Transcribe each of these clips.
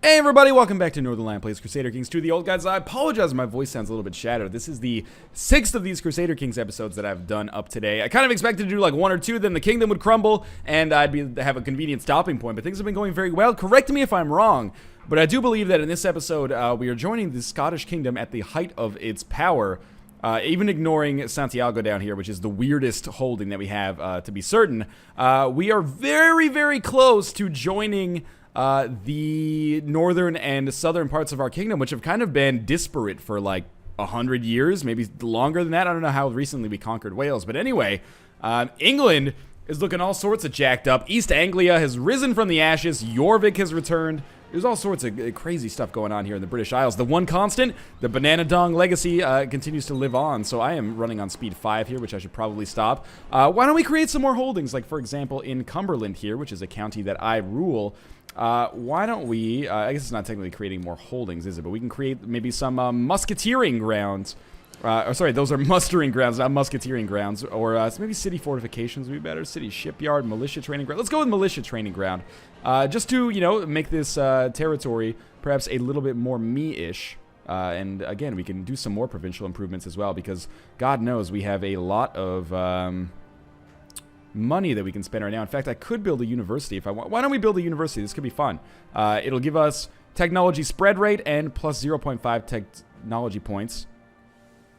Hey everybody, welcome back to Northernlion Plays Crusader Kings 2, the old guys. I apologize if my voice sounds a little bit shattered. This is the 6th of these Crusader Kings episodes that I've done up today. I kind of expected to do like 1 or 2, then the kingdom would crumble, and I'd have a convenient stopping point, but things have been going very well. Correct me if I'm wrong, but I do believe that in this episode, we are joining the Scottish kingdom at the height of its power, even ignoring Santiago down here, which is the weirdest holding that we have, to be certain. We are very, very close to joining the northern and southern parts of our kingdom, which have kind of been disparate for like 100 years, maybe longer than that. I don't know how recently we conquered Wales, but anyway, England is looking all sorts of jacked up. East Anglia has risen from the ashes. Jorvik has returned. There's all sorts of crazy stuff going on here in the British Isles. The one constant, the Banana Dong legacy, continues to live on. So I am running on speed 5 here, which I should probably stop. Why don't we create some more holdings? Like, for example, in Cumberland here, which is a county that I rule. Why don't we, I guess it's not technically creating more holdings, is it? But we can create maybe some musketeering grounds. Or sorry, those are mustering grounds, not musketeering grounds. Or so maybe city fortifications would be better. City shipyard, militia training ground. Let's go with militia training ground. Just to, you know, make this territory perhaps a little bit more me-ish. And again, we can do some more provincial improvements as well, because God knows we have a lot of money that we can spend right now. In fact, I could build a university if I want. Why don't we build a university? This could be fun. It'll give us technology spread rate and plus 0.5 technology points.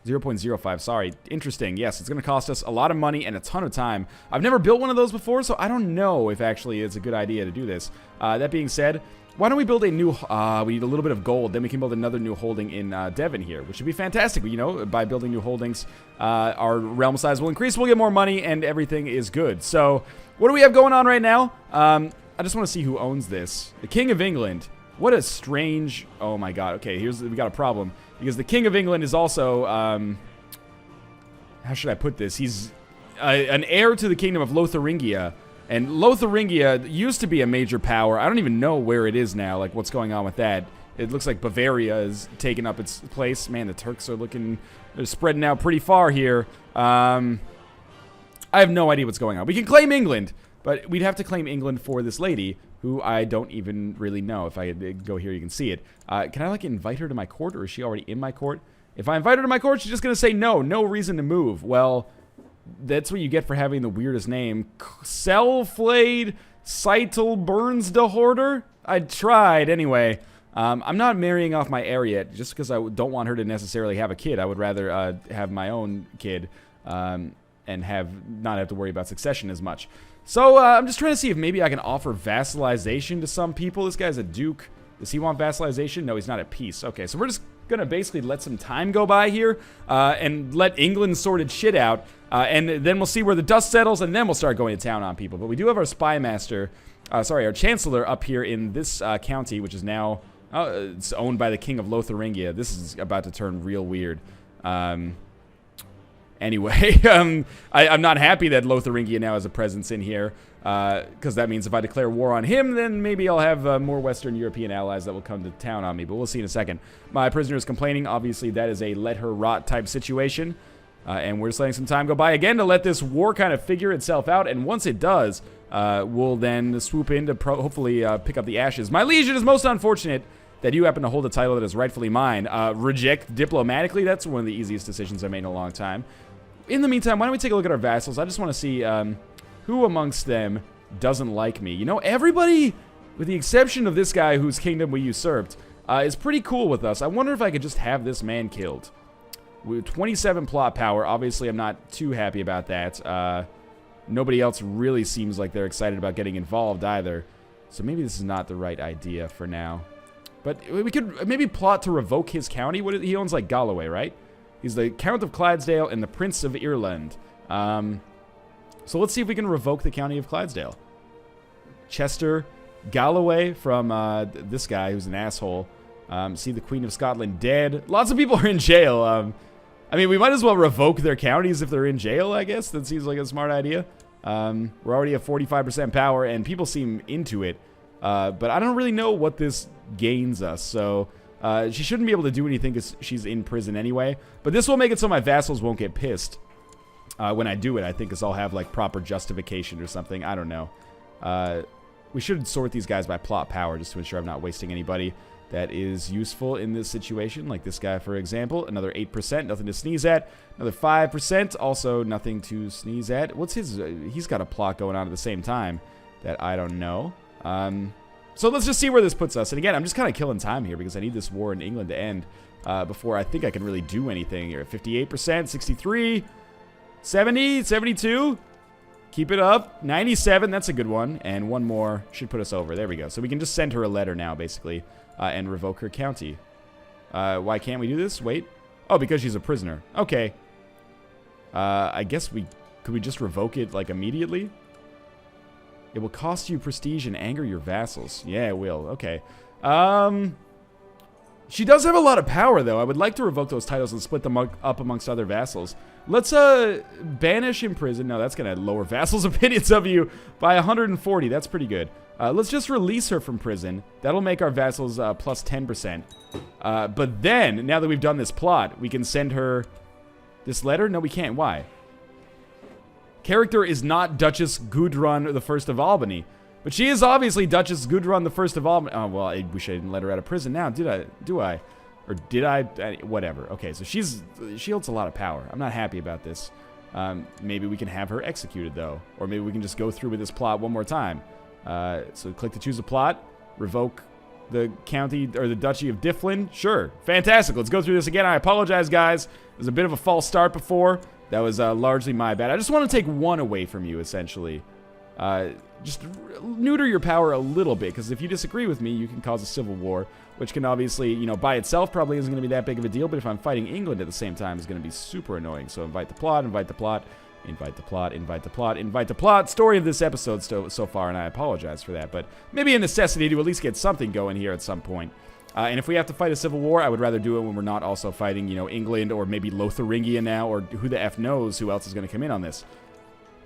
0.05, sorry. Interesting. Yes, it's going to cost us a lot of money and a ton of time. I've never built one of those before, so I don't know if actually it's a good idea to do this. That being said, why don't we build a new... we need a little bit of gold. Then we can build another new holding in Devon here, which would be fantastic. You know, by building new holdings, our realm size will increase, we'll get more money, and everything is good. So, what do we have going on right now? I just want to see who owns this. The King of England. What a strange... Oh my god. Okay, we got a problem. Because the King of England is also... how should I put this? He's an heir to the Kingdom of Lotharingia. And Lotharingia used to be a major power. I don't even know where it is now, like what's going on with that. It looks like Bavaria is taking up its place. Man, the Turks are looking... They're spreading out pretty far here. I have no idea what's going on. We can claim England, but we'd have to claim England for this lady, who I don't even really know. If I go here, you can see it. Can I, like, invite her to my court, or is she already in my court? If I invite her to my court, she's just going to say no. No reason to move. Well, that's what you get for having the weirdest name. Selflade Seitel Burns de Hoarder? I tried. Anyway, I'm not marrying off my heir yet, just because I don't want her to necessarily have a kid. I would rather have my own kid and not have to worry about succession as much. So, I'm just trying to see if maybe I can offer vassalization to some people. This guy's a duke. Does he want vassalization? No, he's not at peace. Okay, so we're just gonna basically let some time go by here and let England sort its shit out. And then we'll see where the dust settles, and then we'll start going to town on people. But we do have our spy master, our chancellor up here in this county, which is now it's owned by the King of Lotharingia. This is about to turn real weird. Anyway, I'm not happy that Lotharingia now has a presence in here, because that means if I declare war on him, then maybe I'll have more Western European allies that will come to town on me, but we'll see in a second. My prisoner is complaining. Obviously, that is a let her rot type situation, and we're just letting some time go by again to let this war kind of figure itself out, and once it does, we'll then swoop in to hopefully pick up the ashes. My liege, it is most unfortunate that you happen to hold a title that is rightfully mine. Reject diplomatically, that's one of the easiest decisions I've made in a long time. In the meantime, why don't we take a look at our vassals? I just want to see who amongst them doesn't like me. You know, everybody, with the exception of this guy whose kingdom we usurped, is pretty cool with us. I wonder if I could just have this man killed. With 27 plot power, obviously I'm not too happy about that. Nobody else really seems like they're excited about getting involved either. So maybe this is not the right idea for now. But we could maybe plot to revoke his county. He owns like Galloway, right? He's the Count of Clydesdale and the Prince of Ireland. So let's see if we can revoke the County of Clydesdale. Chester, Galloway from this guy who's an asshole. See the Queen of Scotland dead. Lots of people are in jail. I mean, we might as well revoke their counties if they're in jail, I guess. That seems like a smart idea. We're already at 45% power, and people seem into it. But I don't really know what this gains us, so... she shouldn't be able to do anything because she's in prison anyway. But this will make it so my vassals won't get pissed when I do it, I think, because I'll have, like, proper justification or something. I don't know. we should sort these guys by plot power just to ensure I'm not wasting anybody that is useful in this situation, like this guy, for example. Another 8%, nothing to sneeze at. Another 5%, also nothing to sneeze at. What's his? He's got a plot going on at the same time that I don't know. So let's just see where this puts us. And again, I'm just kind of killing time here because I need this war in England to end before I think I can really do anything here. 58%, 63, 70, 72. Keep it up. 97, that's a good one. And one more should put us over. There we go. So we can just send her a letter now, basically, and revoke her county. Why can't we do this? Wait. Oh, because she's a prisoner. Okay. I guess could we just revoke it, like, immediately? It will cost you prestige and anger your vassals. Yeah, it will. Okay. She does have a lot of power, though. I would like to revoke those titles and split them up amongst other vassals. Let's banish imprison. No, that's going to lower vassals' opinions of you by 140. That's pretty good. Let's just release her from prison. That'll make our vassals plus 10%. But then, now that we've done this plot, we can send her this letter? No, we can't. Why? Character is not Duchess Gudrun I of Albany. But she is obviously Duchess Gudrun I of Albany. Oh, well, I wish I didn't let her out of prison now. Did I? Do I? Or did I? Whatever. Okay, so she holds a lot of power. I'm not happy about this. Maybe we can have her executed, though. Or maybe we can just go through with this plot one more time. So click to choose a plot. Revoke the county, or the Duchy of Difflin. Sure. Fantastic. Let's go through this again. I apologize, guys. It was a bit of a false start before. That was largely my bad. I just want to take one away from you, essentially. Just neuter your power a little bit, because if you disagree with me, you can cause a civil war, which can obviously, you know, by itself probably isn't going to be that big of a deal, but if I'm fighting England at the same time, it's going to be super annoying. So invite the plot, invite the plot, invite the plot, invite the plot, invite the plot. Story of this episode so far, and I apologize for that, but maybe a necessity to at least get something going here at some point. And if we have to fight a civil war, I would rather do it when we're not also fighting, you know, England or maybe Lotharingia now, or who the F knows who else is going to come in on this.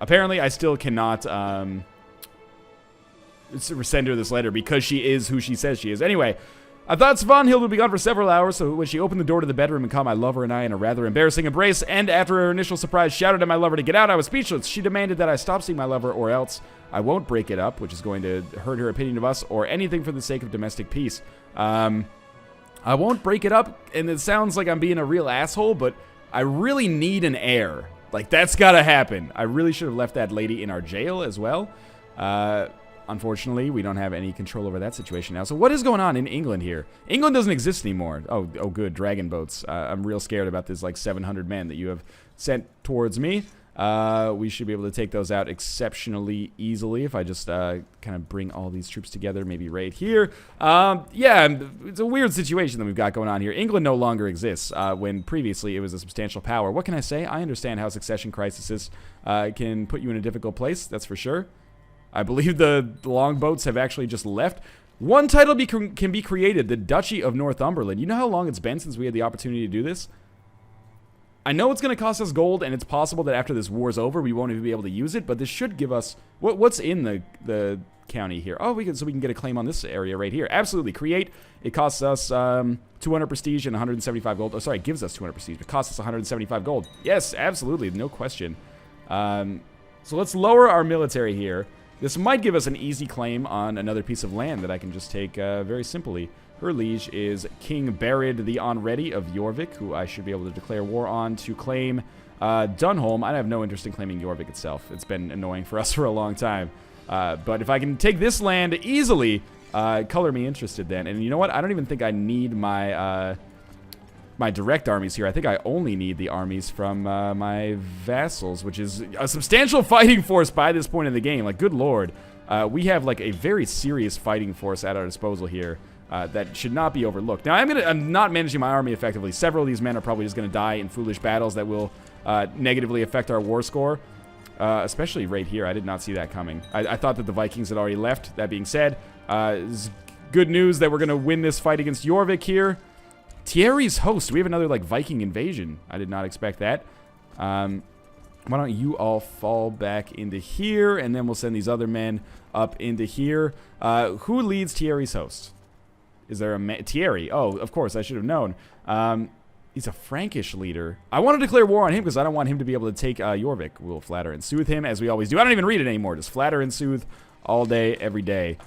Apparently, I still cannot send her this letter because she is who she says she is. Anyway, I thought Svanhild would be gone for several hours, so when she opened the door to the bedroom and caught my lover and I in a rather embarrassing embrace, and after her initial surprise shouted at my lover to get out, I was speechless. She demanded that I stop seeing my lover or else I won't break it up, which is going to hurt her opinion of us, or anything for the sake of domestic peace. I won't break it up, and it sounds like I'm being a real asshole, but I really need an heir. Like, that's gotta happen. I really should have left that lady in our jail as well. Unfortunately, we don't have any control over that situation now. So what is going on in England here? England doesn't exist anymore. Oh, good. Dragon boats. I'm real scared about this, like, 700 men that you have sent towards me. We should be able to take those out exceptionally easily if I just kind of bring all these troops together, maybe right here. Yeah, it's a weird situation that we've got going on here. England no longer exists when previously it was a substantial power. What can I say? I understand how succession crises can put you in a difficult place, that's for sure. I believe the longboats have actually just left. One title can be created, the Duchy of Northumberland. You know how long it's been since we had the opportunity to do this? I know it's going to cost us gold, and it's possible that after this war's over, we won't even be able to use it, but this should give us... What's in the county here? Oh, we can get a claim on this area right here. Absolutely. Create. It costs us 200 prestige and 175 gold. Oh, sorry, it gives us 200 prestige, but it costs us 175 gold. Yes, absolutely. No question. So let's lower our military here. This might give us an easy claim on another piece of land that I can just take very simply. Her liege is King Berid the Unready of Jorvik, who I should be able to declare war on to claim Dunholm. I have no interest in claiming Jorvik itself. It's been annoying for us for a long time. But if I can take this land easily, color me interested then. And you know what? I don't even think I need my my direct armies here. I think I only need the armies from my vassals, which is a substantial fighting force by this point in the game. Like, good lord. We have, like, a very serious fighting force at our disposal here. That should not be overlooked. Now, I'm not managing my army effectively. Several of these men are probably just going to die in foolish battles that will negatively affect our war score. Especially right here. I did not see that coming. I thought that the Vikings had already left. That being said, it's good news that we're going to win this fight against Jorvik here. Thierry's host. We have another, like, Viking invasion. I did not expect that. Why don't you all fall back into here, and then we'll send these other men up into here. Who leads Thierry's host? Is there a Thierry? Oh, of course, I should have known. He's a Frankish leader. I want to declare war on him because I don't want him to be able to take Jorvik. We'll flatter and soothe him, as we always do. I don't even read it anymore. Just flatter and soothe all day, every day.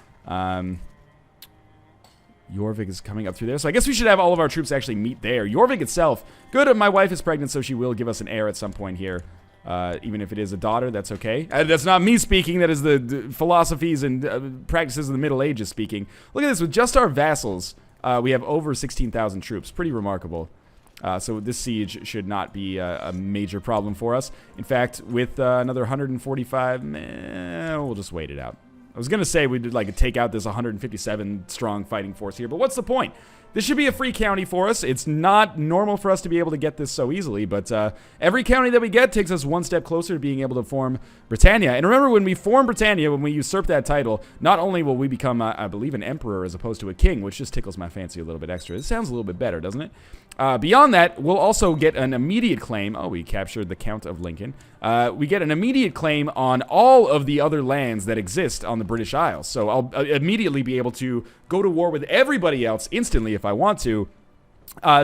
Jorvik is coming up through there. So I guess we should have all of our troops actually meet there. Jorvik itself, good. My wife is pregnant, so she will give us an heir at some point here. Even if it is a daughter, that's okay. That's not me speaking. That is the philosophies and practices of the Middle Ages speaking. Look at this. With just our vassals, we have over 16,000 troops. Pretty remarkable. So this siege should not be a major problem for us. In fact, with another 145, we'll just wait it out. I was going to say we'd like take out this 157 strong fighting force here, but what's the point? This should be a free county for us. It's not normal for us to be able to get this so easily, but every county that we get takes us one step closer to being able to form Britannia. And remember, when we form Britannia, when we usurp that title, not only will we become, I believe, an emperor as opposed to a king, which just tickles my fancy a little bit extra. It sounds a little bit better, doesn't it? Beyond that, we'll also get an immediate claim. Oh, we captured the Count of Lincoln. We get an immediate claim on all of the other lands that exist on the British Isles. So I'll immediately be able to go to war with everybody else instantly if I want to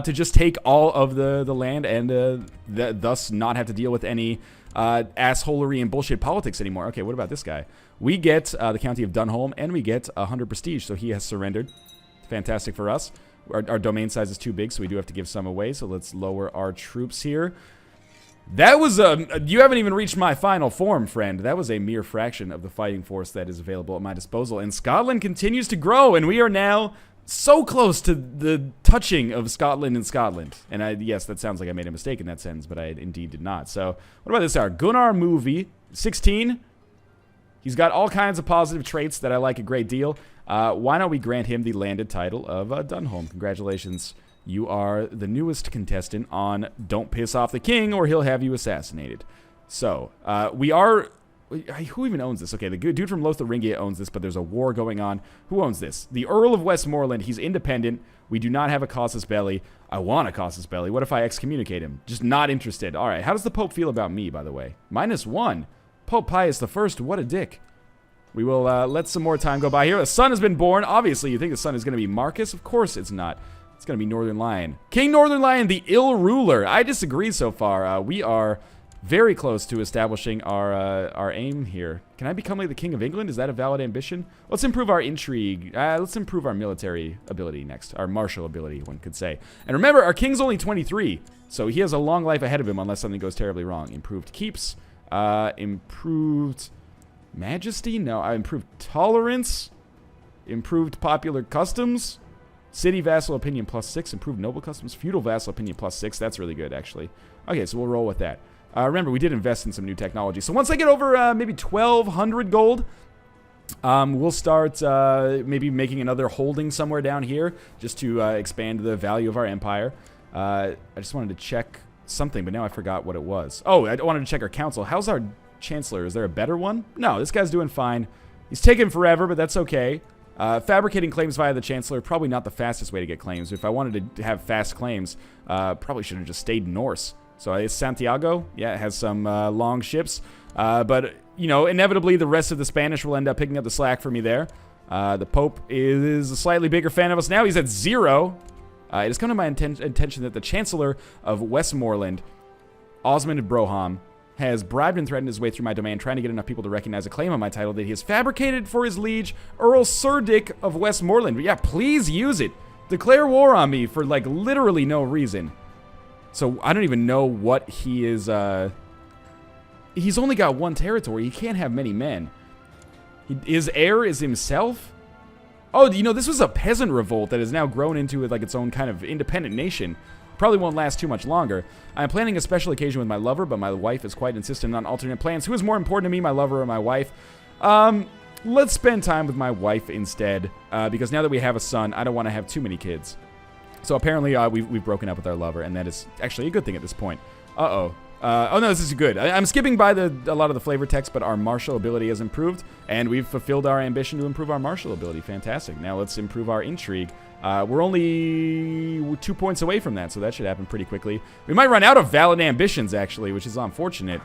just take all of the land and thus not have to deal with any assholery and bullshit politics anymore. Okay, what about this guy? We get the County of Dunholm, and we get 100 prestige, so he has surrendered. Fantastic for us. Our domain size is too big, so we do have to give some away, so let's lower our troops here. That was you haven't even reached my final form, friend. That was a mere fraction of the fighting force that is available at my disposal. And Scotland continues to grow, and we are now so close to the touching of Scotland in Scotland. And yes, that sounds like I made a mistake in that sentence, but I indeed did not. So what about this? Our Gunnar movie, 16. He's got all kinds of positive traits that I like a great deal. Why don't we grant him the landed title of Dunholm? Congratulations. You are the newest contestant on Don't Piss Off the King or He'll Have You Assassinated. So, we are... Who even owns this? Okay, the dude from Lotharingia owns this, but there's a war going on. Who owns this? The Earl of Westmoreland. He's independent. We do not have a casus belli. I want a casus belli. What if I excommunicate him? Just not interested. All right, how does the Pope feel about me, by the way? -1. Pope Pius I, what a dick. We will let some more time go by here. A son has been born. Obviously, you think the son is going to be Marcus? Of course it's not. It's going to be Northernlion. King Northernlion, the ill ruler. I disagree so far. We are very close to establishing our aim here. Can I become like the King of England? Is that a valid ambition? Let's improve our intrigue. Let's improve our military ability next. Our martial ability, one could say. And remember, our king's only 23, so he has a long life ahead of him unless something goes terribly wrong. Improved keeps. Improved majesty? No, improved tolerance. Improved popular customs. City vassal opinion +6, improved noble customs, feudal vassal opinion +6. That's really good, actually. Okay, so we'll roll with that. Remember, we did invest in some new technology. So once I get over maybe 1,200 gold, we'll start maybe making another holding somewhere down here just to expand the value of our empire. I just wanted to check something, but now I forgot what it was. Oh, I wanted to check our council. How's our chancellor? Is there a better one? No, this guy's doing fine. He's taking forever, but that's okay. Fabricating claims via the Chancellor, probably not the fastest way to get claims. If I wanted to have fast claims, probably should have just stayed Norse. So it's Santiago. Yeah, it has some long ships. But, you know, inevitably the rest of the Spanish will end up picking up the slack for me there. The Pope is a slightly bigger fan of us now. He's at 0. It has come to my attention that the Chancellor of Westmoreland, Osmond of Broham, has bribed and threatened his way through my domain, trying to get enough people to recognize a claim on my title that he has fabricated for his liege, Earl Surdick of Westmoreland. But yeah, please use it. Declare war on me for, like, literally no reason. So I don't even know what he is, he's only got 1 territory. He can't have many men. His heir is himself? Oh, you know, this was a peasant revolt that has now grown into, like, its own kind of independent nation. Probably won't last too much longer. I'm planning a special occasion with my lover, but my wife is quite insistent on alternate plans. Who is more important to me, my lover or my wife? Let's spend time with my wife instead, because now that we have a son, I don't want to have too many kids. So apparently we've broken up with our lover, and that is actually a good thing at this point. Uh-oh. Oh no, this is good. I'm skipping by a lot of the flavor text, but our martial ability has improved, and we've fulfilled our ambition to improve our martial ability. Fantastic. Now let's improve our intrigue. We're only 2 points away from that, so that should happen pretty quickly. We might run out of valid ambitions, actually, which is unfortunate.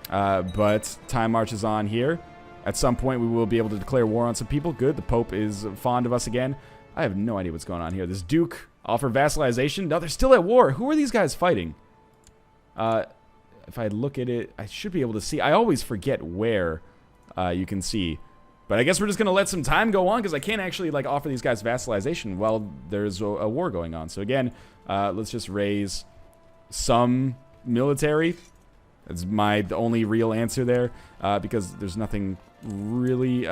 But time marches on here. At some point, we will be able to declare war on some people. Good, the Pope is fond of us again. I have no idea what's going on here. This Duke offer vassalization. No, they're still at war. Who are these guys fighting? If I look at it, I should be able to see. I always forget where you can see. But I guess we're just going to let some time go on because I can't actually, like, offer these guys vassalization while there's a war going on. So, again, let's just raise some military. That's the only real answer there because there's nothing really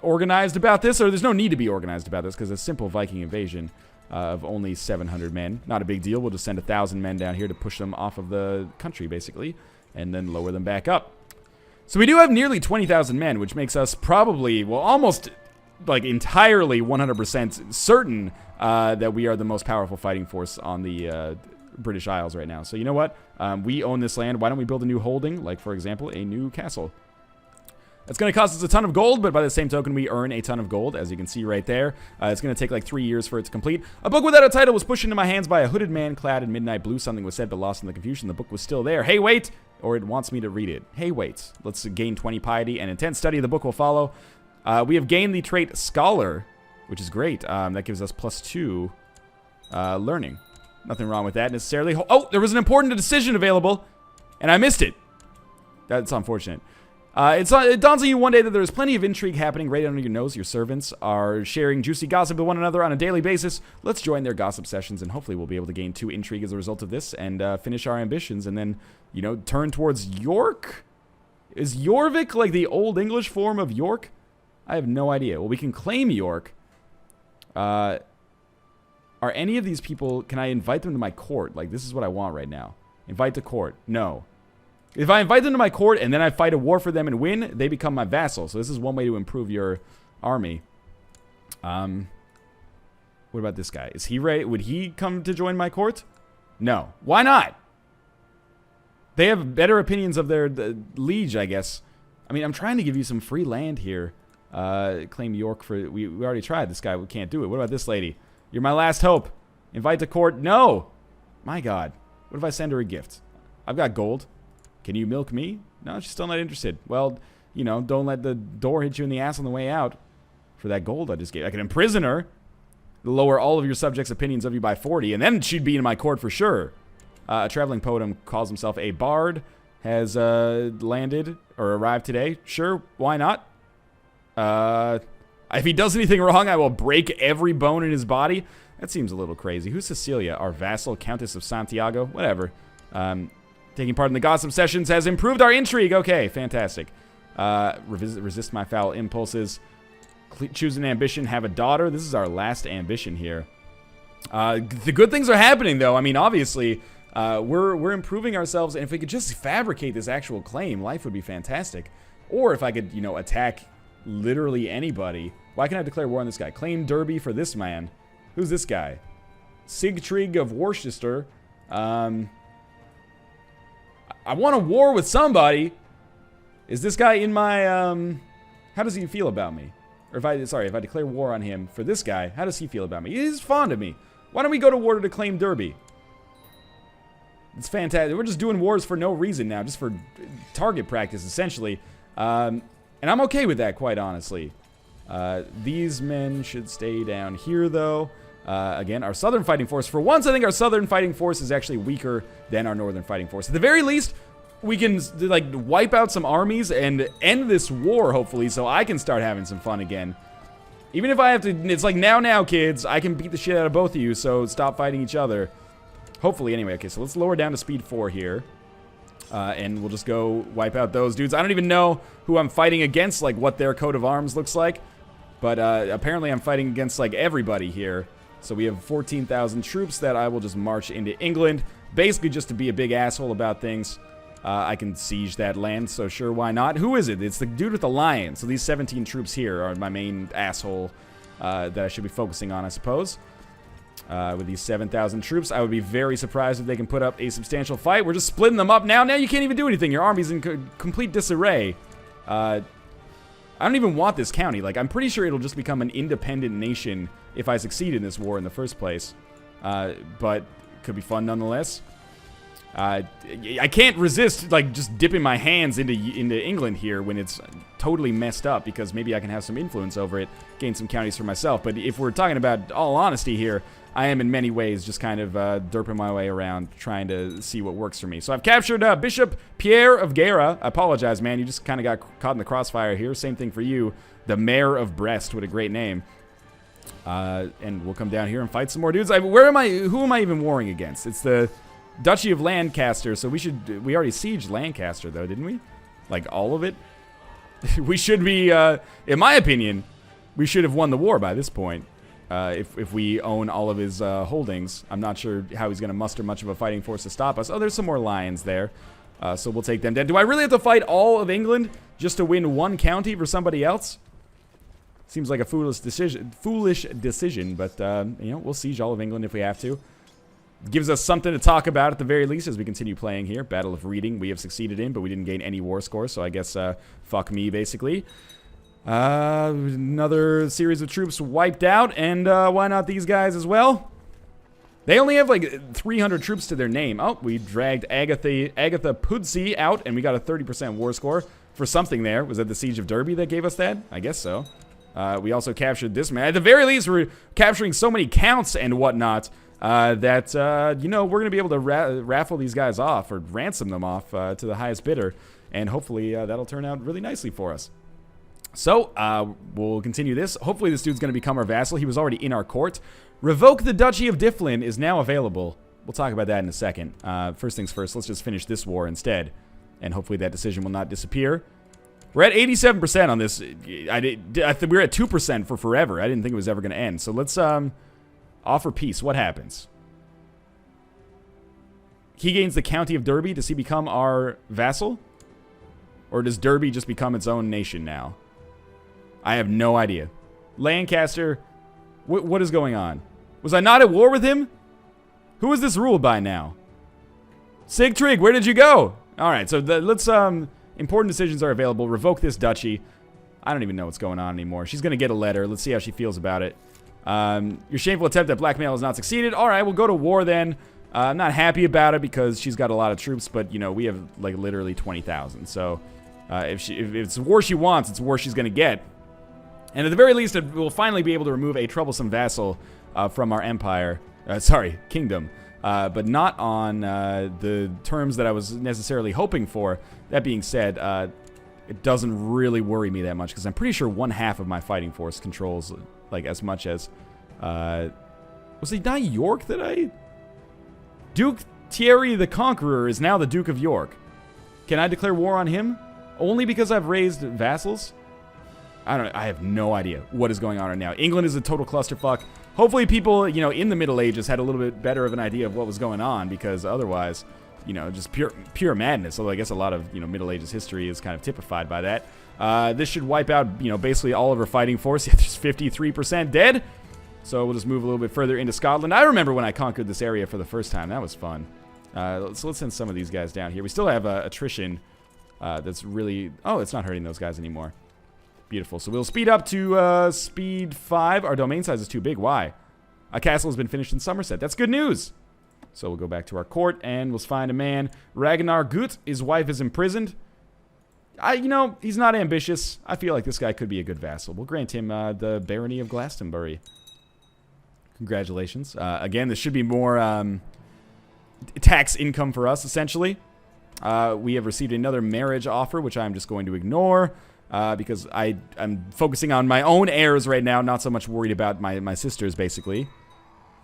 organized about this, or there's no need to be organized about this because a simple Viking invasion of only 700 men. Not a big deal. We'll just send 1,000 men down here to push them off of the country, basically, and then lower them back up. So we do have nearly 20,000 men, which makes us probably, well, almost, like, entirely 100% certain that we are the most powerful fighting force on the British Isles right now. So you know what? We own this land. Why don't we build a new holding, like, for example, a new castle? It's going to cost us a ton of gold, but by the same token, we earn a ton of gold, as you can see right there. It's going to take like 3 years for it to complete. A book without a title was pushed into my hands by a hooded man clad in midnight blue. Something was said, but lost in the confusion. The book was still there. Hey, wait! Or it wants me to read it. Hey, wait. Let's gain 20 piety and intense study. The book will follow. We have gained the trait Scholar, which is great. That gives us +2 learning. Nothing wrong with that necessarily. Oh, there was an important decision available, and I missed it. That's unfortunate. It dawns on you one day that there's plenty of intrigue happening right under your nose. Your servants are sharing juicy gossip with one another on a daily basis. Let's join their gossip sessions, and hopefully we'll be able to gain 2 intrigue as a result of this and finish our ambitions, and then, you know, turn towards York? Is Jorvik like the Old English form of York? I have no idea. Well, we can claim York. Are any of these people... Can I invite them to my court? Like, this is what I want right now. Invite to court. No. If I invite them to my court and then I fight a war for them and win, they become my vassal. So this is one way to improve your army. What about this guy? Is he ready? Would he come to join my court? No. Why not? They have better opinions of their liege, I guess. I mean, I'm trying to give you some free land here. Claim York for... We already tried this guy. We can't do it. What about this lady? You're my last hope. Invite to court? No. My God. What if I send her a gift? I've got gold. Can you milk me? No, she's still not interested. Well, you know, don't let the door hit you in the ass on the way out for that gold I just gave. I can imprison her, lower all of your subjects' opinions of you by 40, and then she'd be in my court for sure. A traveling poet calls himself a bard, has landed or arrived today. Sure, why not? If he does anything wrong, I will break every bone in his body. That seems a little crazy. Who's Cecilia? Our vassal, Countess of Santiago? Whatever. Taking part in the gossip sessions has improved our intrigue. Okay, fantastic. Resist my foul impulses. Choose an ambition. Have a daughter. This is our last ambition here. The good things are happening, though. I mean, obviously, we're improving ourselves. And if we could just fabricate this actual claim, life would be fantastic. Or if I could, you know, attack literally anybody. Why can't I declare war on this guy? Claim Derby for this man. Who's this guy? Sigtrig of Worcester. I want a war with somebody. Is this guy in my, how does he feel about me? Or if I declare war on him for this guy, how does he feel about me? He's fond of me. Why don't we go to war to claim Derby? It's fantastic. We're just doing wars for no reason now, just for target practice, essentially. And I'm okay with that, quite honestly. These men should stay down here, though. Again, our southern fighting force. For once, I think our southern fighting force is actually weaker than our northern fighting force. At the very least, we can, like, wipe out some armies and end this war, hopefully, so I can start having some fun again. Even if I have to... It's like, now, kids. I can beat the shit out of both of you, so stop fighting each other. Hopefully, anyway. Okay, so let's lower down to speed 4 here. And we'll just go wipe out those dudes. I don't even know who I'm fighting against, like, what their coat of arms looks like. But apparently I'm fighting against, like, everybody here. So we have 14,000 troops that I will just march into England, basically just to be a big asshole about things. I can siege that land, so sure, why not? Who is it? It's the dude with the lion. So these 17 troops here are my main asshole that I should be focusing on, I suppose. With these 7,000 troops, I would be very surprised if they can put up a substantial fight. We're just splitting them up now. Now you can't even do anything. Your army's in complete disarray. I don't even want this county. Like, I'm pretty sure it'll just become an independent nation if I succeed in this war in the first place. But could be fun nonetheless. I can't resist, like, just dipping my hands into England here when it's totally messed up, because maybe I can have some influence over it, gain some counties for myself. But if we're talking about all honesty here, I am in many ways just kind of derping my way around trying to see what works for me. So I've captured Bishop Pierre of Guerra. I apologize, man. You just kind of got caught in the crossfire here. Same thing for you. The Mayor of Brest. What a great name. And we'll come down here and fight some more dudes. Who am I even warring against? It's the Duchy of Lancaster. So we already sieged Lancaster, though, didn't we? Like, all of it? We should be, in my opinion, we should have won the war by this point. If we own all of his holdings. I'm not sure how he's going to muster much of a fighting force to stop us. Oh, there's some more lions there. So we'll take them down. Do I really have to fight all of England just to win one county for somebody else? Seems like a foolish decision, but, you know, we'll siege all of England if we have to. Gives us something to talk about at the very least as we continue playing here. Battle of Reading we have succeeded in, but we didn't gain any war scores, so I guess fuck me, basically. Another series of troops wiped out, and why not these guys as well? They only have like 300 troops to their name. Oh, we dragged Agatha Pudsey out, and we got a 30% war score for something there. Was that the Siege of Derby that gave us that? I guess so. We also captured this man. At the very least, we're capturing so many counts and whatnot that, you know, we're going to be able to raffle these guys off or ransom them off to the highest bidder, and hopefully that'll turn out really nicely for us. So, we'll continue this. Hopefully this dude's going to become our vassal. He was already in our court. Revoke the Duchy of Difflin is now available. We'll talk about that in a second. First things first, let's just finish this war instead. And hopefully that decision will not disappear. We're at 87% on this. We were at 2% for forever. I didn't think it was ever going to end. So let's offer peace. What happens? He gains the County of Derby. Does he become our vassal? Or does Derby just become its own nation now? I have no idea. Lancaster, what is going on? Was I not at war with him? Who is this ruled by now? Sigtrig, where did you go? Alright, so let's, important decisions are available. Revoke this duchy. I don't even know what's going on anymore. She's going to get a letter. Let's see how she feels about it. Your shameful attempt at blackmail has not succeeded. Alright, we'll go to war then. I'm not happy about it because she's got a lot of troops, but, you know, we have, like, literally 20,000. So, if it's a war she wants, it's a war she's going to get. And at the very least, we'll finally be able to remove a troublesome vassal from our empire. Kingdom. But not on the terms that I was necessarily hoping for. That being said, it doesn't really worry me that much because I'm pretty sure 1/2 of my fighting force controls, like, as much as... was it not York that I... Duke Thierry the Conqueror is now the Duke of York. Can I declare war on him? Only because I've raised vassals? I have no idea what is going on right now. England is a total clusterfuck. Hopefully people, you know, in the Middle Ages had a little bit better of an idea of what was going on, because otherwise, you know, just pure madness. Although I guess a lot of, you know, Middle Ages history is kind of typified by that. This should wipe out, you know, basically all of our fighting force. Yeah, there's 53% dead. So we'll just move a little bit further into Scotland. I remember when I conquered this area for the first time. That was fun. So let's send some of these guys down here. We still have attrition that's really... Oh, it's not hurting those guys anymore. Beautiful. So we'll speed up to speed 5. Our domain size is too big. Why? A castle has been finished in Somerset. That's good news. So we'll go back to our court and we'll find a man. Ragnar Gut. His wife is imprisoned. You know, he's not ambitious. I feel like this guy could be a good vassal. We'll grant him the barony of Glastonbury. Congratulations. Again, this should be more tax income for us, essentially. We have received another marriage offer, which I'm just going to ignore. Because I'm focusing on my own heirs right now, not so much worried about my sisters, basically.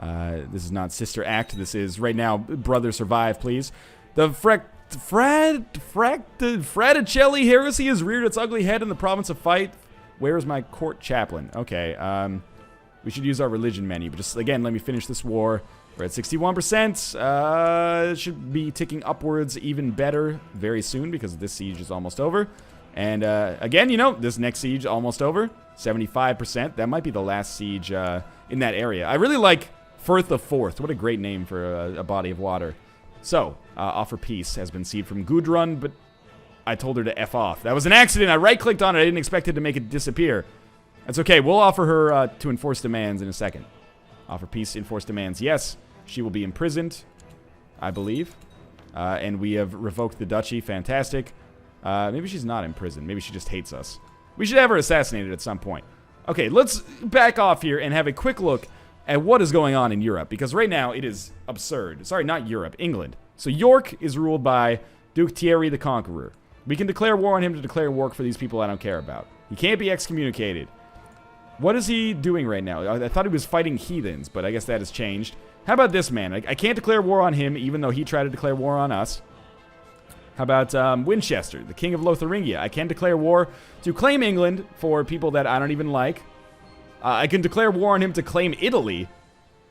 This is not Sister Act. This is, right now, Brother Survive, please. The Fraticelli heresy has reared its ugly head in the province of Fife. Where is my court chaplain? Okay, we should use our religion menu, but just, again, let me finish this war. We're at 61%. It should be ticking upwards even better very soon, because this siege is almost over. And, again, you know, this next siege almost over. 75%. That might be the last siege in that area. I really like Firth of Forth. What a great name for a body of water. So, offer peace has been seized from Gudrun, but I told her to F off. That was an accident. I right-clicked on it. I didn't expect it to make it disappear. That's okay. We'll offer her to enforce demands in a second. Offer peace, enforce demands. Yes, she will be imprisoned, I believe. And we have revoked the duchy. Fantastic. Maybe she's not in prison. Maybe she just hates us. We should have her assassinated at some point. Okay, let's back off here and have a quick look at what is going on in Europe, because right now it is absurd. Sorry, not Europe, England. So York is ruled by Duke Thierry the Conqueror. We can declare war on him to declare war for these people I don't care about. He can't be excommunicated. What is he doing right now? I thought he was fighting heathens, but I guess that has changed. How about this man? I can't declare war on him, even though he tried to declare war on us. How about Winchester, the king of Lotharingia? I can declare war to claim England for people that I don't even like. I can declare war on him to claim Italy.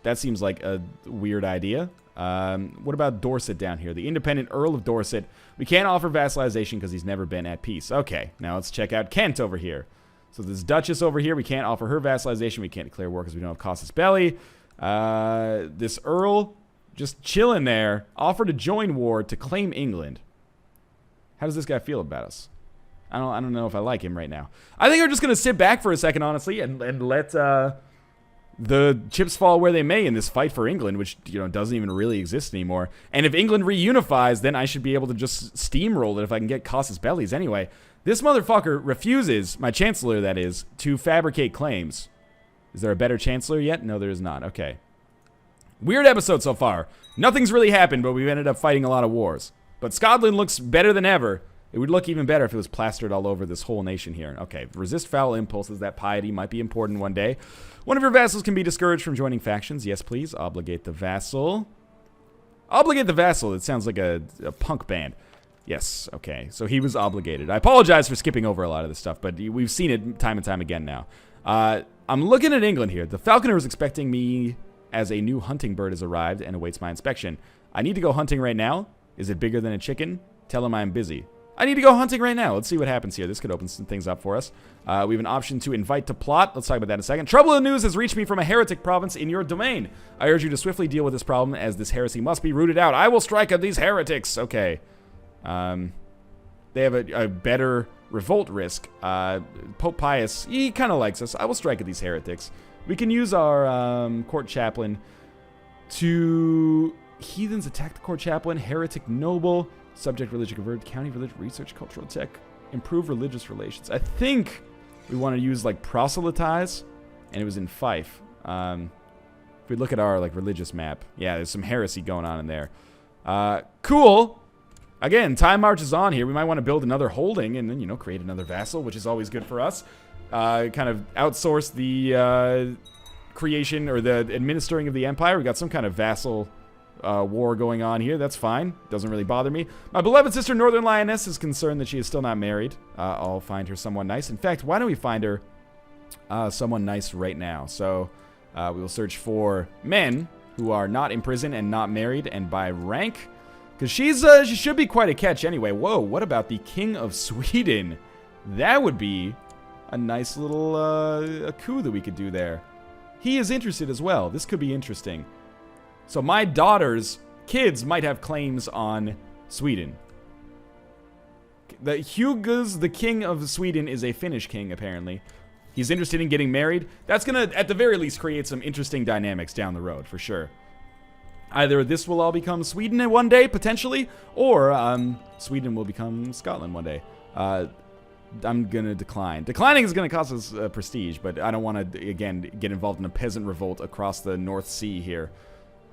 That seems like a weird idea. What about Dorset down here? The independent Earl of Dorset. We can't offer vassalization because he's never been at peace. Okay, now let's check out Kent over here. So this Duchess over here, we can't offer her vassalization. We can't declare war because we don't have casus belli. This Earl, just chilling there, offered to join war to claim England. How does this guy feel about us? I don't know if I like him right now. I think we're just going to sit back for a second, honestly, and let the chips fall where they may in this fight for England, which, doesn't even really exist anymore. And if England reunifies, then I should be able to just steamroll it if I can get casus bellis anyway. This motherfucker refuses, my chancellor that is, to fabricate claims. Is there a better chancellor yet? No, there is not. Okay. Weird episode so far. Nothing's really happened, but we've ended up fighting a lot of wars. But Scotland looks better than ever. It would look even better if it was plastered all over this whole nation here. Okay, resist foul impulses. That piety might be important one day. One of your vassals can be discouraged from joining factions. Yes, please. Obligate the vassal. Obligate the vassal. It sounds like a punk band. Yes, okay. So he was obligated. I apologize for skipping over a lot of this stuff, but we've seen it time and time again now. I'm looking at England here. The falconer is expecting me as a new hunting bird has arrived and awaits my inspection. I need to go hunting right now. Is it bigger than a chicken? Tell him I'm busy. I need to go hunting right now. Let's see what happens here. This could open some things up for us. We have an option to invite to plot. Let's talk about that in a second. Trouble in the news has reached me from a heretic province in your domain. I urge you to swiftly deal with this problem, as this heresy must be rooted out. I will strike at these heretics. Okay. They have a better revolt risk. Pope Pius, he kind of likes us. I will strike at these heretics. We can use our court chaplain to... Heathens attack the court chaplain. Heretic noble. Subject religion converted. County religion research. Cultural tech. Improve religious relations. I think we want to use like proselytize. And it was in Fife. If we look at our like religious map. Yeah, there's some heresy going on in there. Cool. Again, time marches on here. We might want to build another holding and then, create another vassal, which is always good for us. Kind of outsource the creation or the administering of the empire. We got some kind of vassal war going on here. That's fine. Doesn't really bother me. My beloved sister, Northern Lioness, is concerned that she is still not married. I'll find her someone nice. In fact, why don't we find her someone nice right now? So we will search for men who are not in prison and not married, and by rank, because she should be quite a catch anyway. Whoa, what about the King of Sweden? That would be a nice little a coup that we could do there. He is interested as well. This could be interesting. So my daughter's kids might have claims on Sweden. The Hugues, the king of Sweden, is a Finnish king, apparently. He's interested in getting married. That's going to, at the very least, create some interesting dynamics down the road, for sure. Either this will all become Sweden in one day, potentially, or Sweden will become Scotland one day. I'm going to decline. Declining is going to cost us prestige, but I don't want to, again, get involved in a peasant revolt across the North Sea here.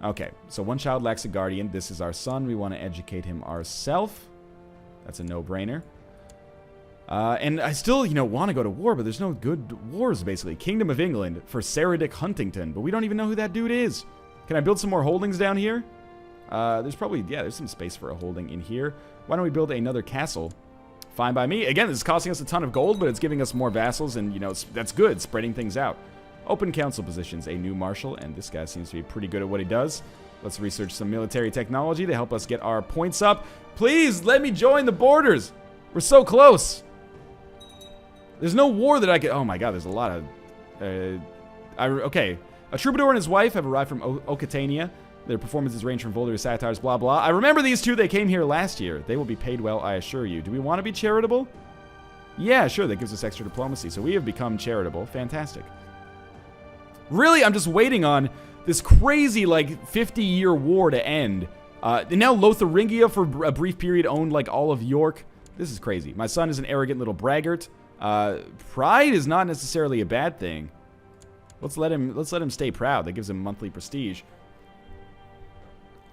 Okay, so one child lacks a guardian. This is our son. We want to educate him ourselves. That's a no-brainer. And I still, want to go to war, but there's no good wars, basically. Kingdom of England for Seredic Huntington, but we don't even know who that dude is. Can I build some more holdings down here? There's probably, there's some space for a holding in here. Why don't we build another castle? Fine by me. Again, this is costing us a ton of gold, but it's giving us more vassals, and, that's good, spreading things out. Open council positions, a new marshal, and this guy seems to be pretty good at what he does. Let's research some military technology to help us get our points up. Please, let me join the borders. We're so close. There's no war that I could... Oh my god, there's a lot of... Okay. A troubadour and his wife have arrived from Occitania. Their performances range from vulgar satires, blah, blah. I remember these two. They came here last year. They will be paid well, I assure you. Do we want to be charitable? Yeah, sure. That gives us extra diplomacy. So we have become charitable. Fantastic. Really, I'm just waiting on this crazy, 50-year war to end. And now Lotharingia, for a brief period, owned, all of York. This is crazy. My son is an arrogant little braggart. Pride is not necessarily a bad thing. Let's let him stay proud. That gives him monthly prestige.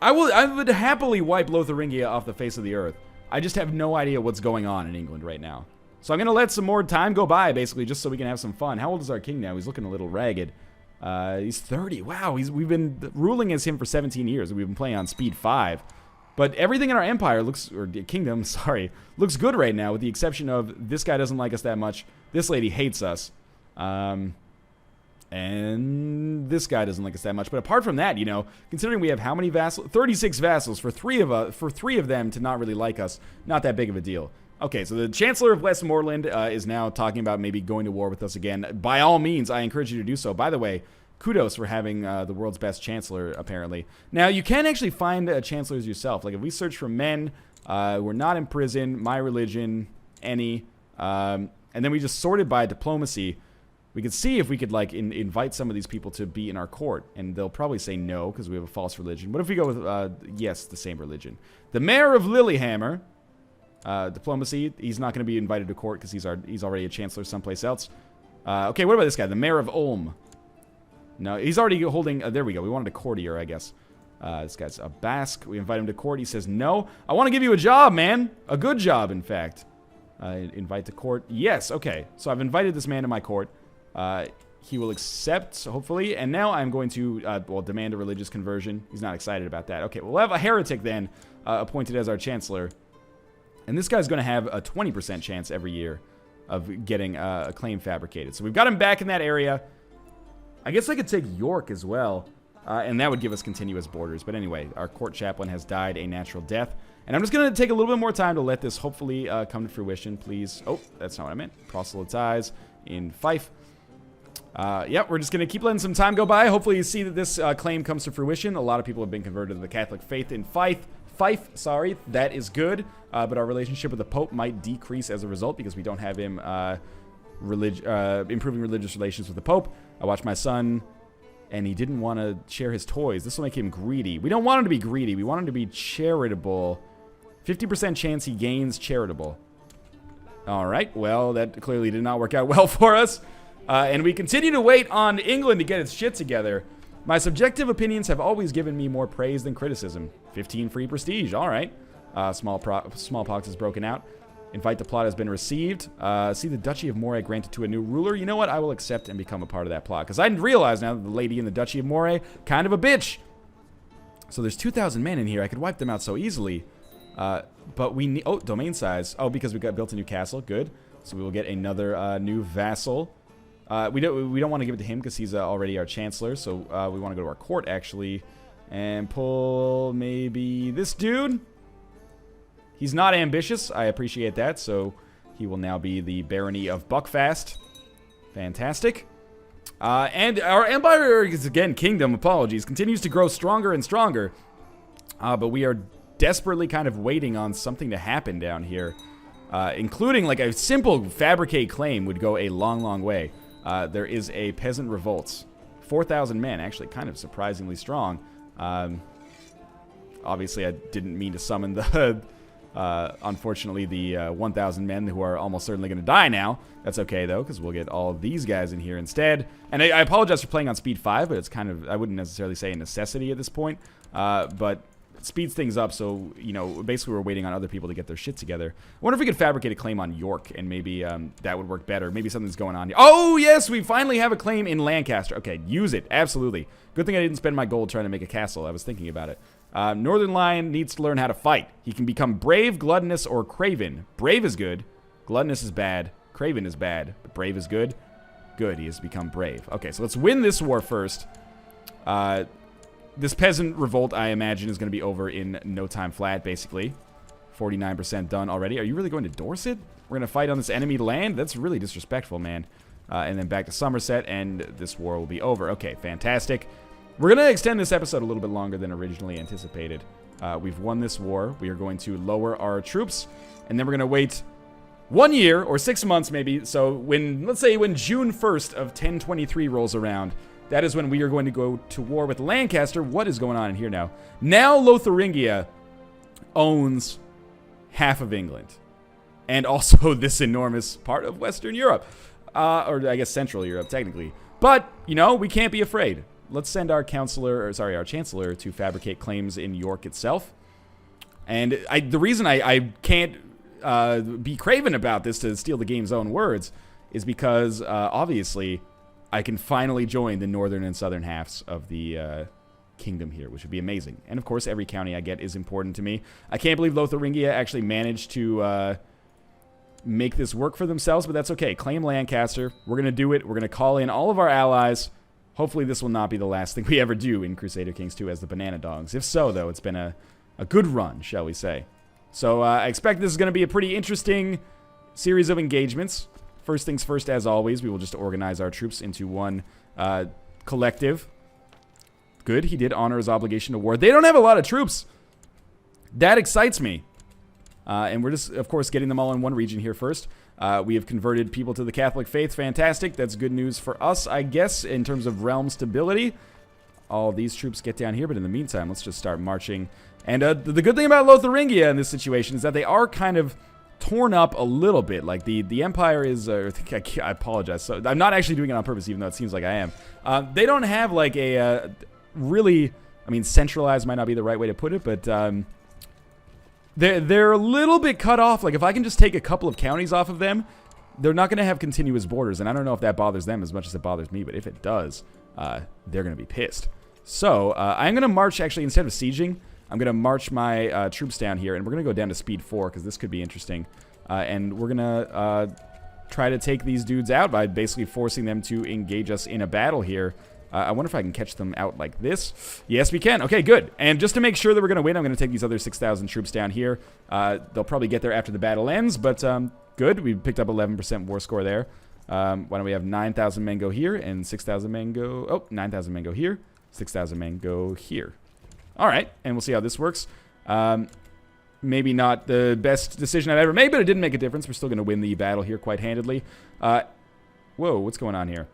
I would happily wipe Lotharingia off the face of the earth. I just have no idea what's going on in England right now. So I'm going to let some more time go by, basically, just so we can have some fun. How old is our king now? He's looking a little ragged. He's 30. Wow, we've been ruling as him for 17 years. We've been playing on speed 5. But everything in our empire looks, or kingdom, sorry, looks good right now, with the exception of this guy doesn't like us that much. This lady hates us. And this guy doesn't like us that much. But apart from that, you know, considering we have how many vassals? 36 vassals for three of them to not really like us. Not that big of a deal. Okay, so the Chancellor of Westmoreland is now talking about maybe going to war with us again. By all means, I encourage you to do so. By the way, kudos for having the world's best Chancellor, apparently. Now, you can actually find Chancellors yourself. Like, if we search for men, we're not in prison, my religion, any, and then we just sorted by diplomacy. We could see if we could, like, invite some of these people to be in our court, and they'll probably say no, because we have a false religion. What if we go with, yes, the same religion? The Mayor of Lilyhammer, diplomacy, he's not going to be invited to court, because he's already a chancellor someplace else. Okay, what about this guy? The Mayor of Ulm. No, he's already holding, there we go, we wanted a courtier, I guess. This guy's a Basque, we invite him to court, he says, no, I want to give you a job, man. A good job, in fact. Invite to court, yes, okay. So I've invited this man to my court. He will accept, hopefully, and now I'm going to, well, demand a religious conversion. He's not excited about that. Okay, we'll have a heretic then appointed as our chancellor. And this guy's going to have a 20% chance every year of getting a claim fabricated. So we've got him back in that area. I guess I could take York as well, and that would give us continuous borders. But anyway, our court chaplain has died a natural death. And I'm just going to take a little bit more time to let this hopefully come to fruition, please. Oh, that's not what I meant. Proselytize in Fife. Yep, we're just going to keep letting some time go by. Hopefully you see that this claim comes to fruition. A lot of people have been converted to the Catholic faith in Fife, sorry. That is good. But our relationship with the Pope might decrease as a result because we don't have him improving religious relations with the Pope. I watched my son, and he didn't want to share his toys. This will make him greedy. We don't want him to be greedy. We want him to be charitable. 50% chance he gains charitable. All right, well, that clearly did not work out well for us. And we continue to wait on England to get its shit together. My subjective opinions have always given me more praise than criticism. 15 free prestige, all right. Smallpox is broken out. Invite to plot has been received. See the Duchy of Moray granted to a new ruler. You know what? I will accept and become a part of that plot. Because I realize now that the lady in the Duchy of Moray, kind of a bitch. So there's 2,000 men in here. I could wipe them out so easily. But we need... Oh, domain size. Oh, because we got built a new castle. Good. So we will get another new vassal. We don't want to give it to him because he's already our chancellor. So we want to go to our court, actually. And pull maybe this dude. He's not ambitious. I appreciate that. So he will now be the barony of Buckfast. Fantastic. And our empire is, again, kingdom, apologies, continues to grow stronger and stronger. But we are desperately kind of waiting on something to happen down here. Including, like, a simple fabricate claim would go a long, long way. There is a peasant revolt. 4,000 men, actually kind of surprisingly strong. Obviously, I didn't mean to summon the... unfortunately, the 1,000 men who are almost certainly going to die now. That's okay, though, because we'll get all of these guys in here instead. And I apologize for playing on speed 5, but it's kind of, I wouldn't necessarily say a necessity at this point. But it speeds things up, so, you know, basically we're waiting on other people to get their shit together. I wonder if we could fabricate a claim on York, and maybe that would work better. Maybe something's going on here. Oh, yes, we finally have a claim in Lancaster. Okay, use it, absolutely. Good thing I didn't spend my gold trying to make a castle. I was thinking about it. Northernlion needs to learn how to fight. He can become brave, gluttonous, or craven. Brave is good. Gluttonous is bad. Craven is bad. But brave is good. Good, he has become brave. Okay, so let's win this war first. This peasant revolt, I imagine, is going to be over in no time flat, basically. 49% done already. Are you really going to Dorset? We're going to fight on this enemy land? That's really disrespectful, man. And then back to Somerset, and this war will be over. Okay, fantastic. We're going to extend this episode a little bit longer than originally anticipated. We've won this war. We are going to lower our troops, and then we're going to wait 1 year, or 6 months maybe. So when, let's say when June 1st of 1023 rolls around, that is when we are going to go to war with Lancaster. What is going on in here now? Now Lotharingia owns half of England. And also this enormous part of Western Europe. Or I guess Central Europe, technically. But, you know, we can't be afraid. Let's send our chancellor to fabricate claims in York itself. And the reason I can't be craven about this, to steal the game's own words, is because, obviously, I can finally join the northern and southern halves of the kingdom here, which would be amazing. And, of course, every county I get is important to me. I can't believe Lotharingia actually managed to make this work for themselves, but that's okay. Claim Lancaster. We're going to do it. We're going to call in all of our allies. Hopefully this will not be the last thing we ever do in Crusader Kings 2 as the Banana Dogs. If so, though, it's been a good run, shall we say. So I expect this is going to be a pretty interesting series of engagements. First things first, as always, we will just organize our troops into one collective. Good, he did honor his obligation to war. They don't have a lot of troops. That excites me. And we're just, of course, getting them all in one region here first. We have converted people to the Catholic faith. Fantastic. That's good news for us, I guess, in terms of realm stability. All these troops get down here, but in the meantime, let's just start marching. And the good thing about Lotharingia in this situation is that they are kind of torn up a little bit. Like, the Empire is... I apologize. So, I'm not actually doing it on purpose, even though it seems like I am. They don't have, like, a really... I mean, centralized might not be the right way to put it, but... They're a little bit cut off. Like, if I can just take a couple of counties off of them, they're not going to have continuous borders. And I don't know if that bothers them as much as it bothers me, but if it does, they're going to be pissed. So, I'm going to march, actually, instead of sieging, I'm going to march my troops down here. And we're going to go down to speed 4, because this could be interesting. And we're going to try to take these dudes out by basically forcing them to engage us in a battle here. I wonder if I can catch them out like this. Yes, we can. Okay, good. And just to make sure that we're going to win, I'm going to take these other 6,000 troops down here. They'll probably get there after the battle ends, but good. We picked up 11% war score there. Why don't we have 9,000 men go here and 6,000 men go... Oh, 9,000 men go here. 6,000 men go here. All right, and we'll see how this works. Maybe not the best decision I've ever made, but it didn't make a difference. We're still going to win the battle here quite handedly. Whoa, what's going on here?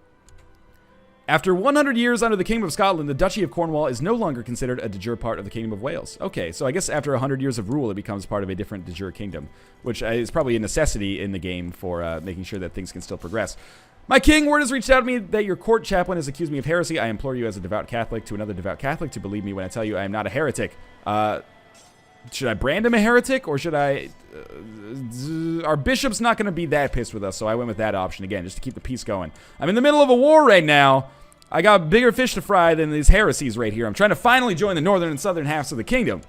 After 100 years under the Kingdom of Scotland, the Duchy of Cornwall is no longer considered a de jure part of the Kingdom of Wales. Okay, so I guess after 100 years of rule, it becomes part of a different de jure kingdom, which is probably a necessity in the game for making sure that things can still progress. My king, word has reached out to me that your court chaplain has accused me of heresy. I implore you as a devout Catholic to another devout Catholic to believe me when I tell you I am not a heretic. Should I brand him a heretic, or should I... our bishop's not going to be that pissed with us, so I went with that option again, just to keep the peace going. I'm in the middle of a war right now. I got bigger fish to fry than these heresies right here. I'm trying to finally join the northern and southern halves of the kingdom.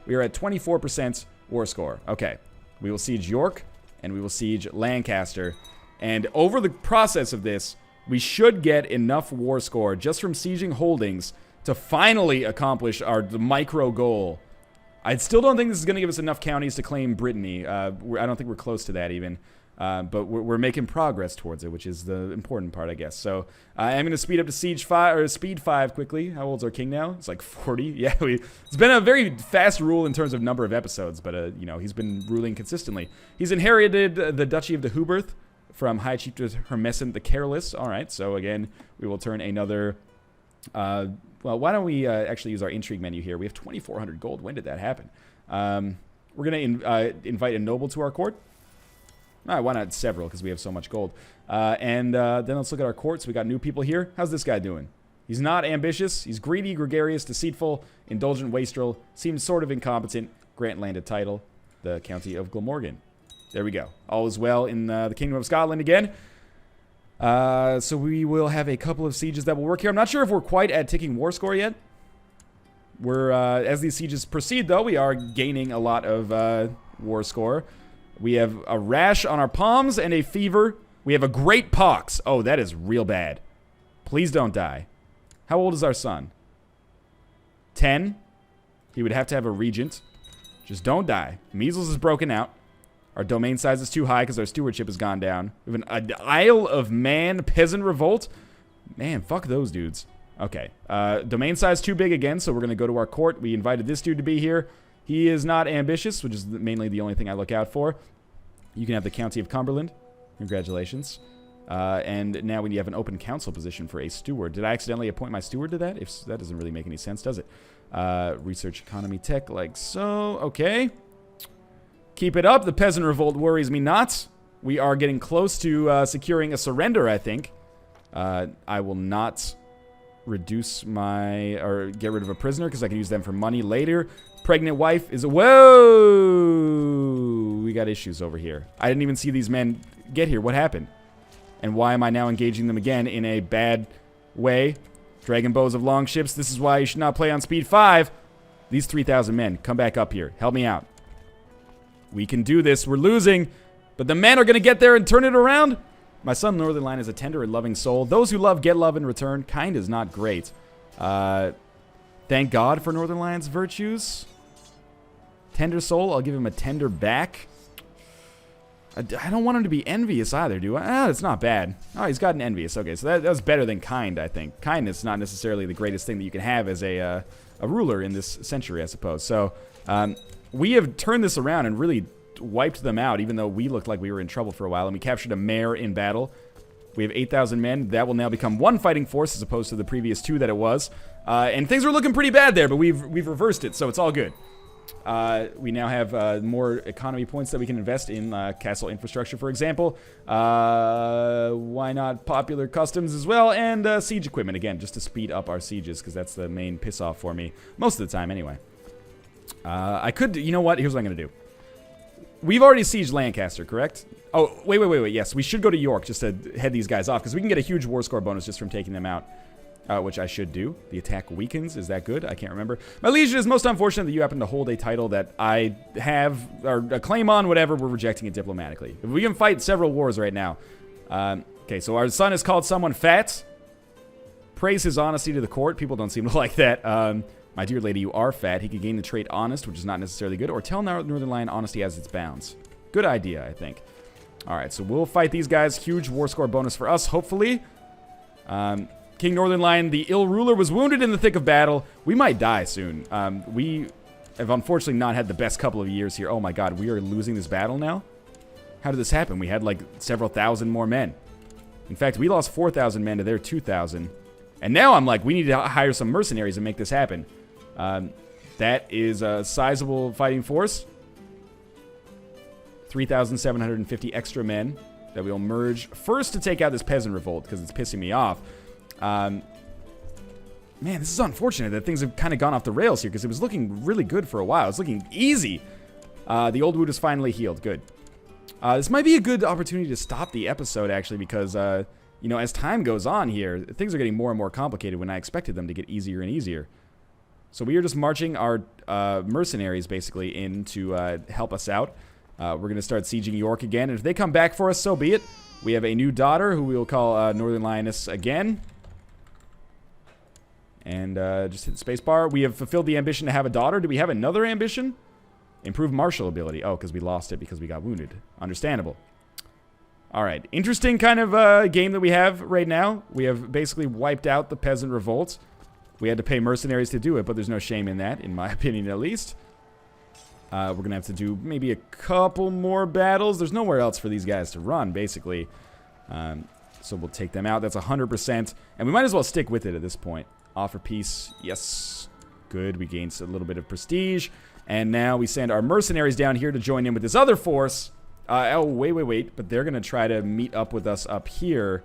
We are at 24% war score. Okay. We will siege York, and we will siege Lancaster. And over the process of this, we should get enough war score just from sieging holdings to finally accomplish the micro goal. I still don't think this is going to give us enough counties to claim Brittany. I don't think we're close to that even. But we're making progress towards it, which is the important part, I guess. So I'm going to speed up to speed 5 quickly. How old's our king now? It's like 40. Yeah, it's been a very fast rule in terms of number of episodes, but you know, he's been ruling consistently. He's inherited the Duchy of the Huberth from High Chieftain Hermescent the Careless. All right, so again, we will turn another. Well, why don't we actually use our intrigue menu here? We have 2,400 gold. When did that happen? We're going to invite a noble to our court. Why not several, because we have so much gold. And then let's look at our courts. We got new people here. How's this guy doing? He's not ambitious. He's greedy, gregarious, deceitful, indulgent, wastrel. Seems sort of incompetent. Grant landed title, the County of Glamorgan. There we go. All is well in the Kingdom of Scotland again. So we will have a couple of sieges that will work here. I'm not sure if we're quite at ticking war score yet. We're as these sieges proceed, though, we are gaining a lot of war score. We have a rash on our palms and a fever. We have a great pox. Oh, that is real bad. Please don't die. How old is our son? 10. He would have to have a regent. Just don't die. Measles is broken out. Our domain size is too high because our stewardship has gone down. We have an Isle of Man peasant revolt. Man, fuck those dudes. Okay. Domain size too big again, so we're going to go to our court. We invited this dude to be here. He is not ambitious, which is mainly the only thing I look out for. You can have the County of Cumberland. Congratulations. And now we have an open council position for a steward. Did I accidentally appoint my steward to that? That doesn't really make any sense, does it? Research economy tech like so. Okay. Keep it up. The peasant revolt worries me not. We are getting close to securing a surrender, I think. I will not reduce my, or get rid of a prisoner because I can use them for money later. Pregnant wife is, whoa! We got issues over here. I didn't even see these men get here. What happened? And why am I now engaging them again in a bad way? Dragon bows of long ships. This is why you should not play on speed 5. These 3,000 men, come back up here. Help me out. We can do this. We're losing. But the men are going to get there and turn it around. My son Northernlion is a tender and loving soul. Those who love get love in return. Kind is not great. Thank God for Northernlion's virtues. Tender soul. I'll give him a tender back. I don't want him to be envious either, do I? It's not bad. Oh, he's got an envious. Okay, so that was better than kind, I think. Kindness is not necessarily the greatest thing that you can have as a ruler in this century, I suppose. So, we have turned this around and really wiped them out, even though we looked like we were in trouble for a while, and we captured a mayor in battle. We have 8,000 men. That will now become 1 fighting force as opposed to the previous 2 that it was. And things were looking pretty bad there, but we've reversed it, so it's all good. We now have more economy points that we can invest in castle infrastructure, for example. Why not popular customs as well, and siege equipment, again, just to speed up our sieges, because that's the main piss-off for me, most of the time anyway. I could, you know what, here's what I'm going to do. We've already sieged Lancaster, correct? Oh, wait, yes, we should go to York just to head these guys off, because we can get a huge war score bonus just from taking them out. Which I should do. The attack weakens. Is that good? I can't remember. My liege, it is most unfortunate that you happen to hold a title that I have, or a claim on, whatever. We're rejecting it diplomatically. If we can fight several wars right now. Okay, so our son has called someone fat. Praise his honesty to the court. People don't seem to like that. My dear lady, you are fat. He could gain the trait honest, which is not necessarily good. Or tell Northernlion honesty has its bounds. Good idea, I think. Alright, so we'll fight these guys. Huge war score bonus for us, hopefully. King Northernlion, the ill ruler, was wounded in the thick of battle. We might die soon. We have unfortunately not had the best couple of years here. Oh my god, we are losing this battle now? How did this happen? We had like several thousand more men. In fact, we lost 4,000 men to their 2,000. And now I'm like, we need to hire some mercenaries and make this happen. That is a sizable fighting force. 3,750 extra men that we'll merge first to take out this peasant revolt because it's pissing me off. Man, this is unfortunate that things have kind of gone off the rails here because it was looking really good for a while. It's looking easy. The old wound is finally healed. Good. This might be a good opportunity to stop the episode, actually, because, you know, as time goes on here, things are getting more and more complicated when I expected them to get easier and easier. So we are just marching our mercenaries, basically, in to help us out. We're going to start sieging York again, and if they come back for us, so be it. We have a new daughter, who we will call Northern Lioness again. And just hit the space bar. We have fulfilled the ambition to have a daughter. Do we have another ambition? Improve martial ability. Oh, because we lost it because we got wounded. Understandable. Alright. Interesting kind of game that we have right now. We have basically wiped out the peasant revolt. We had to pay mercenaries to do it, but there's no shame in that, in my opinion at least. We're going to have to do maybe a couple more battles. There's nowhere else for these guys to run, basically. So we'll take them out. That's 100%. And we might as well stick with it at this point. Offer peace. Yes. Good. We gained a little bit of prestige. And now we send our mercenaries down here to join in with this other force. Oh, wait. But they're going to try to meet up with us up here.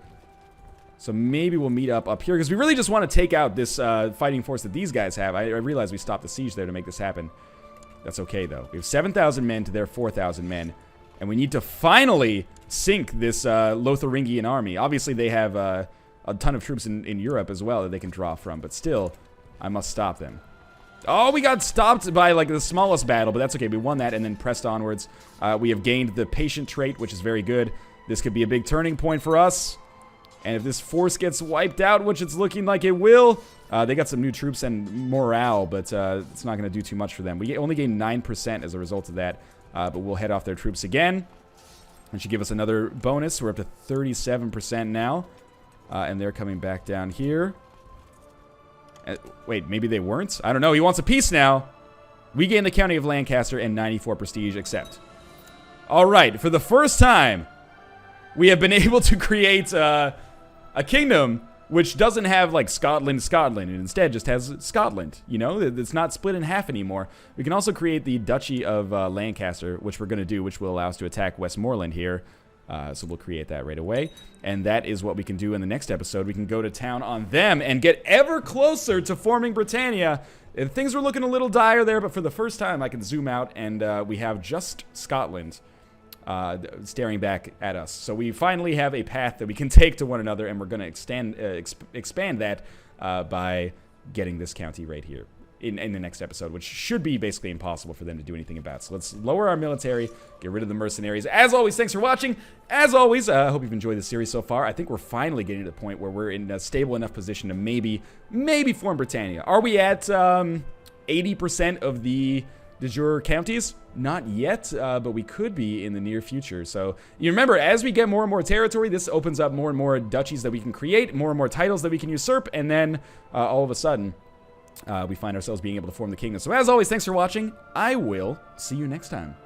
So maybe we'll meet up here. Because we really just want to take out this fighting force that these guys have. I realize we stopped the siege there to make this happen. That's okay, though. We have 7,000 men to their 4,000 men. And we need to finally sink this Lotharingian army. Obviously, they have a ton of troops in Europe as well that they can draw from. But still, I must stop them. Oh, we got stopped by, like, the smallest battle. But that's okay. We won that and then pressed onwards. We have gained the patient trait, which is very good. This could be a big turning point for us. And if this force gets wiped out, which it's looking like it will... they got some new troops and morale, but it's not going to do too much for them. We only gained 9% as a result of that, but we'll head off their troops again. That should give us another bonus. We're up to 37% now, and they're coming back down here. Wait, maybe they weren't? I don't know. He wants a peace now. We gain the county of Lancaster and 94 prestige, accept. All right, for the first time, we have been able to create a kingdom which doesn't have, like, Scotland, and instead just has Scotland, you know? It's not split in half anymore. We can also create the Duchy of Lancaster, which we're going to do, which will allow us to attack Westmoreland here. So we'll create that right away. And that is what we can do in the next episode. We can go to town on them and get ever closer to forming Britannia. Things were looking a little dire there, but for the first time I can zoom out and we have just Scotland staring back at us. So we finally have a path that we can take to one another, and we're going to expand that by getting this county right here in the next episode, which should be basically impossible for them to do anything about. So let's lower our military, get rid of the mercenaries. As always, thanks for watching. As always, I hope you've enjoyed the series so far. I think we're finally getting to the point where we're in a stable enough position to maybe form Britannia. Are we at 80% of the de jure counties? Not yet, but we could be in the near future. So you remember, as we get more and more territory, this opens up more and more duchies that we can create, more and more titles that we can usurp, and then all of a sudden, we find ourselves being able to form the kingdom. So as always, thanks for watching. I will see you next time.